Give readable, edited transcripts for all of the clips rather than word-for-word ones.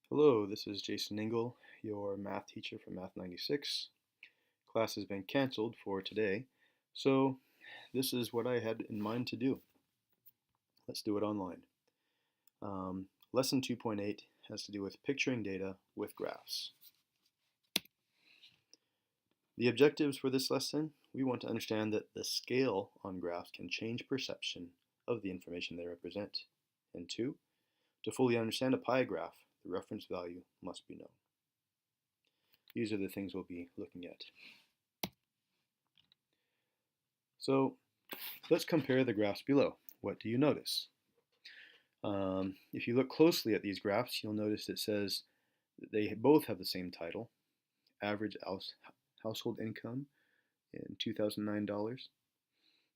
Hello, this is Jason Engel, your math teacher from Math 96. Class has been canceled for today, so this is what I had in mind to do. Let's do it online. Lesson 2.8 has to do with picturing data with graphs. The objectives for this lesson, we want to understand that the scale on graphs can change perception of the information they represent. And 2, to fully understand a pie graph, the reference value must be known. These are the things we'll be looking at. So let's compare the graphs below. What do you notice? If you look closely at these graphs, you'll notice it says that they both have the same title, average household income in 2009 dollars.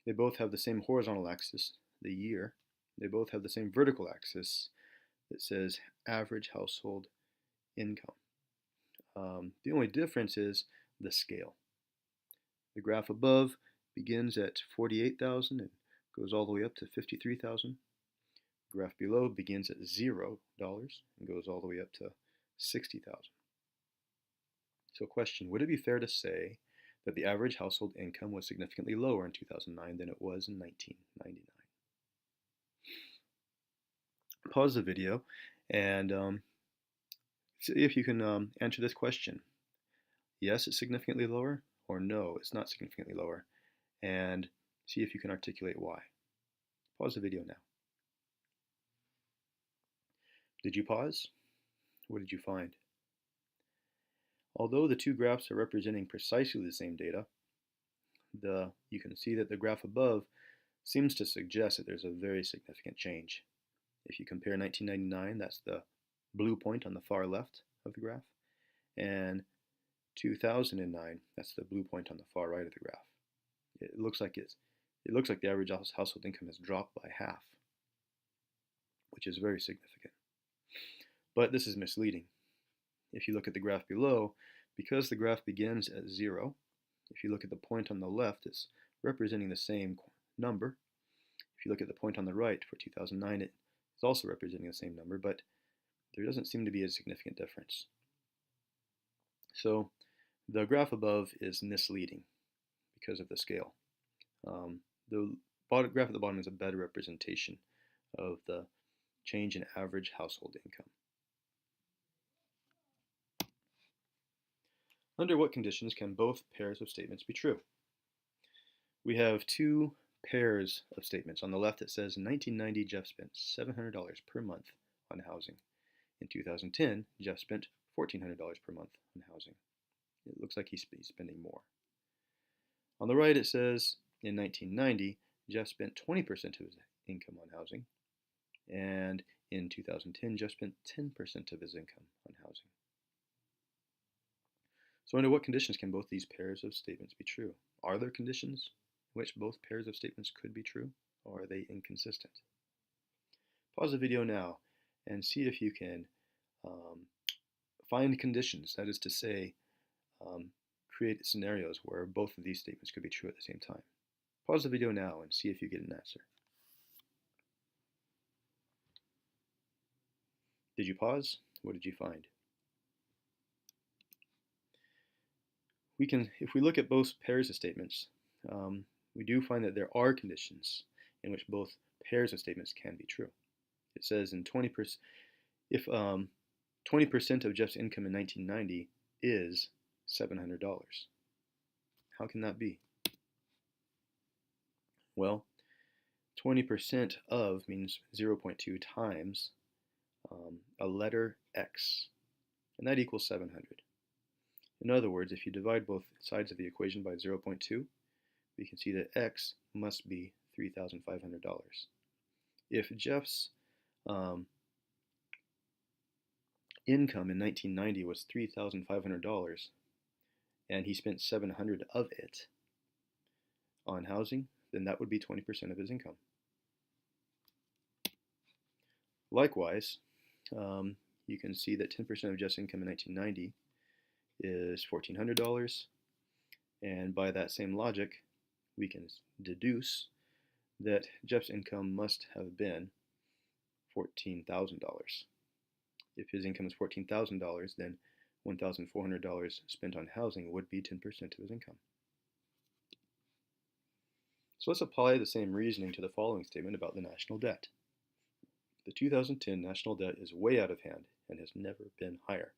They both have the same horizontal axis, the year. They both have the same vertical axis that says average household income. The only difference is the scale. The graph above begins at 48,000 and goes all the way up to 53,000. The graph below begins at $0 and goes all the way up to 60,000. So question, would it be fair to say that the average household income was significantly lower in 2009 than it was in 1999? Pause the video and see if you can answer this question. Yes, it's significantly lower, or no, it's not significantly lower, and see if you can articulate why. Pause the video now. Did you pause? What did you find? Although the two graphs are representing precisely the same data, you can see that the graph above seems to suggest that there's a very significant change. If you compare 1999, that's the blue point on the far left of the graph, and 2009, that's the blue point on the far right of the graph. It looks like the average household income has dropped by half, which is very significant. But this is misleading. If you look at the graph below, because the graph begins at 0, if you look at the point on the left, it's representing the same number. If you look at the point on the right for 2009, it's also representing the same number, but there doesn't seem to be a significant difference. So the graph above is misleading because of the scale. The graph at the bottom is a better representation of the change in average household income. Under what conditions can both pairs of statements be true? We have two pairs of statements. On the left it says in 1990 Jeff spent $700 per month on housing. In 2010 Jeff spent $1,400 per month on housing. It looks like he's spending more. On the right it says in 1990 Jeff spent 20% of his income on housing, and in 2010 Jeff spent 10% of his income on housing. So under what conditions can both these pairs of statements be true? Are there conditions in which both pairs of statements could be true, or are they inconsistent? Pause the video now and see if you can find conditions, that is to say, create scenarios where both of these statements could be true at the same time. Pause the video now and see if you get an answer. Did you pause? What did you find? If we look at both pairs of statements, we do find that there are conditions in which both pairs of statements can be true. It says if 20% of Jeff's income in 1990 is $700. How can that be? Well, 20% of means 0.2 times a letter x, and that equals 700. In other words, if you divide both sides of the equation by 0.2, we can see that x must be $3,500. If Jeff's income in 1990 was $3,500 and he spent $700 of it on housing, then that would be 20% of his income. Likewise, you can see that 10% of Jeff's income in 1990 is $1,400, and by that same logic, we can deduce that Jeff's income must have been $14,000 If his income is $14,000, then $1,400 spent on housing would be 10% of his income. So let's apply the same reasoning to the following statement about the national debt. The 2010 national debt is way out of hand and has never been higher.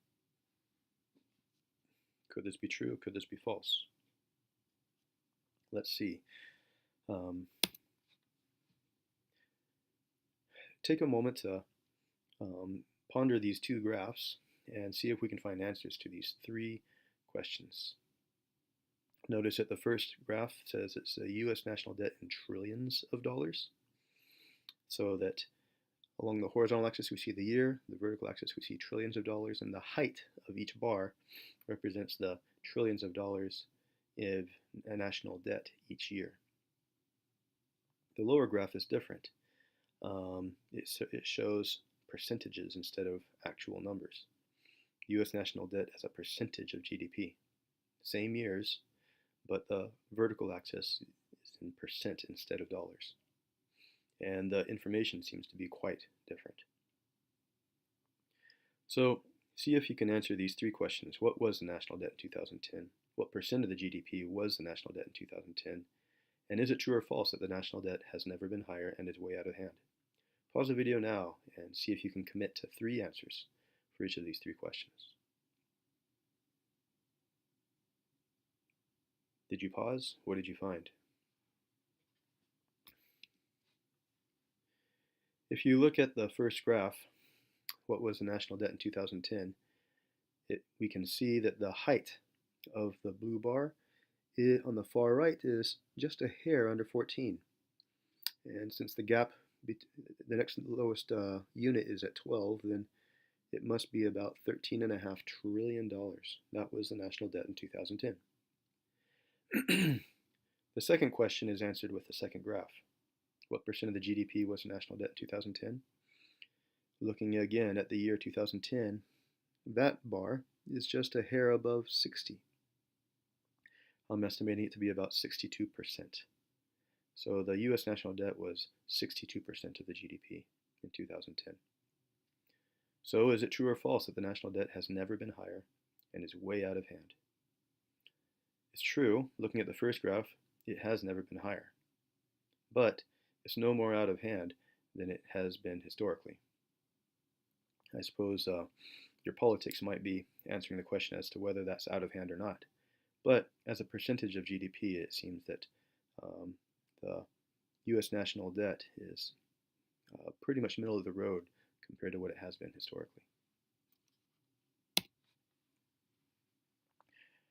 Could this be true? Could this be false? Let's see. Take a moment to ponder these two graphs and see if we can find answers to these three questions. Notice that the first graph says it's a U.S. national debt in trillions of dollars. So that along the horizontal axis we see the year, the vertical axis we see trillions of dollars, and the height of each bar represents the trillions of dollars of a national debt each year. The lower graph is different. It shows percentages instead of actual numbers. U.S. national debt as a percentage of GDP. Same years, but the vertical axis is in percent instead of dollars. And the information seems to be quite different. So see if you can answer these three questions. What was the national debt in 2010? What percent of the GDP was the national debt in 2010? And is it true or false that the national debt has never been higher and is way out of hand? Pause the video now and see if you can commit to three answers for each of these three questions. Did you pause? What did you find? If you look at the first graph, what was the national debt in 2010, we can see that the height of the blue bar on the far right is just a hair under 14. And since the gap, the next lowest unit is at 12, then it must be about $13.5 trillion. That was the national debt in 2010. The second question is answered with the second graph. What percent of the GDP was national debt in 2010? Looking again at the year 2010, that bar is just a hair above 60. I'm estimating it to be about 62%. So the U.S. national debt was 62% of the GDP in 2010. So is it true or false that the national debt has never been higher and is way out of hand? It's true. Looking at the first graph, it has never been higher. But it's no more out of hand than it has been historically. I suppose your politics might be answering the question as to whether that's out of hand or not. But as a percentage of GDP, it seems that the U.S. national debt is pretty much middle of the road compared to what it has been historically.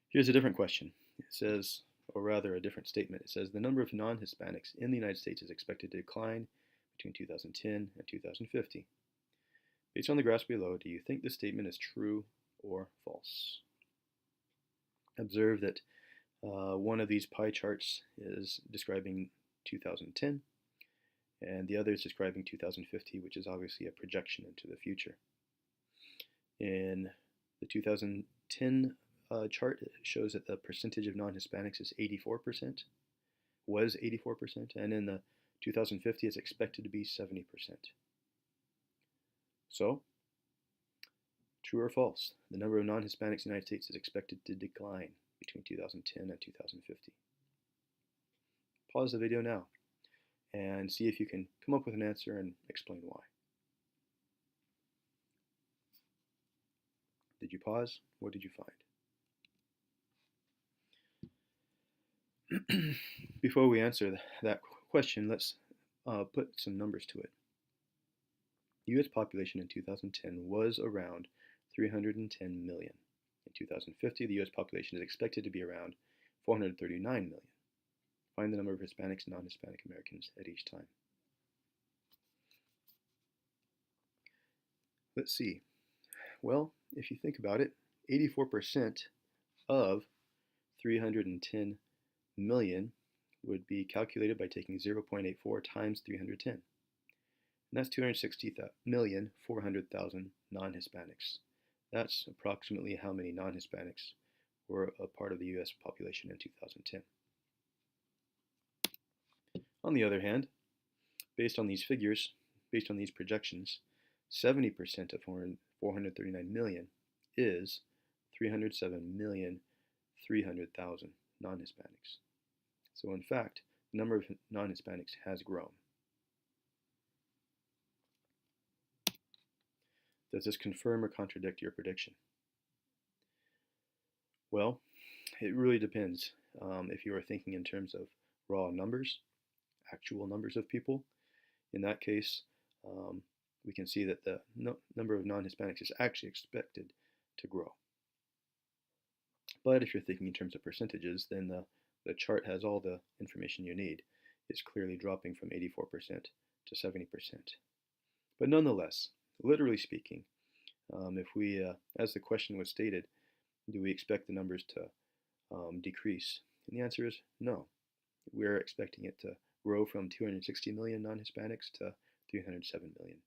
Here's a different question. It says, or rather a different statement. It says the number of non-Hispanics in the United States is expected to decline between 2010 and 2050. Based on the graphs below, do you think this statement is true or false? Observe that one of these pie charts is describing 2010, and the other is describing 2050, which is obviously a projection into the future. In the 2010 chart, it shows that the percentage of non-Hispanics is 84%, was 84%, and in the 2050 it's expected to be 70%. So, true or false, the number of non-Hispanics in the United States is expected to decline between 2010 and 2050. Pause the video now and see if you can come up with an answer and explain why. Did you pause? What did you find? Before we answer that question, let's put some numbers to it. The U.S. population in 2010 was around 310 million. In 2050, the U.S. population is expected to be around 439 million. Find the number of Hispanics and non-Hispanic Americans at each time. Let's see. Well, if you think about it, 84% of 310 million would be calculated by taking 0.84 times 310. And that's 260,400,000 non-Hispanics. That's approximately how many non-Hispanics were a part of the U.S. population in 2010. On the other hand, based on these figures, based on these projections, 70% of 439 million is 307,300,000 non-Hispanics. So in fact, the number of non-Hispanics has grown. Does this confirm or contradict your prediction? Well, it really depends. If you are thinking in terms of raw numbers, actual numbers of people, in that case, we can see that the number of non-Hispanics is actually expected to grow. But if you're thinking in terms of percentages, then the chart has all the information you need. It's clearly dropping from 84% to 70%. But nonetheless, literally speaking, if we, as the question was stated, do we expect the numbers to decrease? And the answer is no. We're expecting it to grow from 260 million non-Hispanics to 307 million.